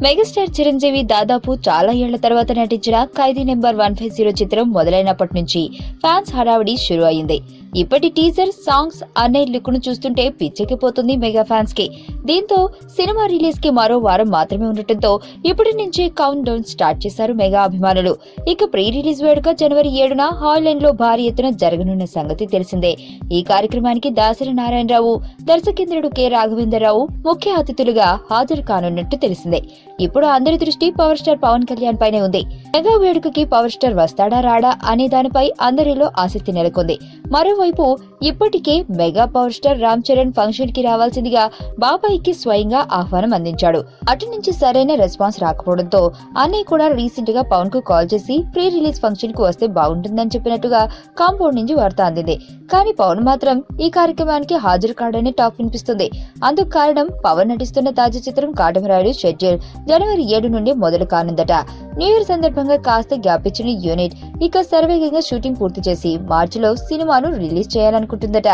Megastar Chiranjeevi దాదాపు చాలా ఏళ్ల తర్వాత నటించిన ఖైదీ నెంబర్ 150 చిత్రం మొదలైనప్పటి నుంచి ఫ్యాన్స్ హడావిడి షురు అయింది. ఇప్పటి టీజర్, సాంగ్స్, అన్నయ్య లుక్ ను చూస్తుంటే పిచ్చెక్కిపోతుంది మెగా ఫ్యాన్స్ కి. దీంతో సినిమా రిలీజ్ కి మరో వారం మాత్రమే ఉండటంతో ఇప్పటి నుంచే కౌంట్ డౌన్ స్టార్ట్ చేశారు మెగా అభిమానులు. ఇక ప్రీ రిలీజ్ వేడుక జనవరి 7న హాయ్లాండ్ లో భారీ ఎత్తున జరగనున్న సంగతి తెలిసిందే. ఈ కార్యక్రమానికి దాసరి నారాయణరావు, దర్శకేంద్రుడు కె రాఘవేంద్రరావు ముఖ్య అతిథులుగా హాజరు కానున్నట్టు తెలిసిందే. ఇప్పుడు అందరి దృష్టి పవర్ స్టార్ పవన్ కళ్యాణ్ పైనే ఉంది. మెగా వేడుకకి పవర్ స్టార్ వస్తాడా రాడా అనే దానిపై అందరిలో ఆసక్తి నెలకొంది. మరోవైపు ఇప్పటికే mega power star Ram Charan function కి రావాల్సిందిగా బాబాయికి స్వయంగా ఆహ్వానం అందించాడు. అటు నుంచి సరైన రెస్పాన్స్ రాకపోవడంతో అన్నయ్య కూడా రీసెంట్ గా పవన్ కు కాల్ చేసి ప్రీ రిలీజ్ ఫంక్షన్ కు వస్తే బాగుంటుందని చెప్పినట్టుగా కాంపౌండ్ నుంచి వార్త అందింది. కానీ పవన్ మాత్రం ఈ కార్యక్రమానికి హాజరు కాడని టాక్ వినిపిస్తుంది. అందుకు కారణం పవన్ నటిస్తున్న తాజా చిత్రం కాటమరాయుడు షెడ్యూల్ జనవరి 7 నుండి మొదలు కానుందట. న్యూ ఇయర్ సందర్భంగా కాస్త గ్యాప్ ఇచ్చిన యూనిట్ ఇక సర్వేగంగా షూటింగ్ పూర్తి చేసి మార్చిలో సినిమాను రిలీజ్ చేయాలనుకుంటుందట.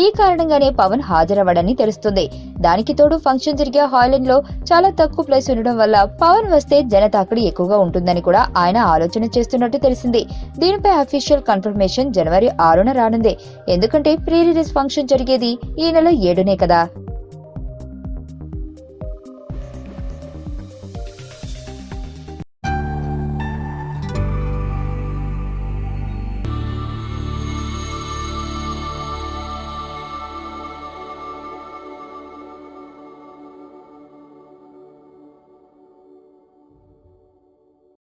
ఈ కారణంగానే పవన్ హాజరవ్వడని తెలుస్తుంది. దానికి తోడు ఫంక్షన్ జరిగే హాయ్లాండ్ లో చాలా తక్కువ ప్లేస్ ఉండడం వల్ల పవన్ వస్తే జనతాకడి ఎక్కువగా ఉంటుందని కూడా ఆయన ఆలోచన చేస్తున్నట్టు తెలిసింది. దీనిపై అఫీషియల్ కన్ఫర్మేషన్ జనవరి 6న రానుంది. ఎందుకంటే ప్రీ రిలీజ్ ఫంక్షన్ జరిగేది ఈ నెల 7నే కదా.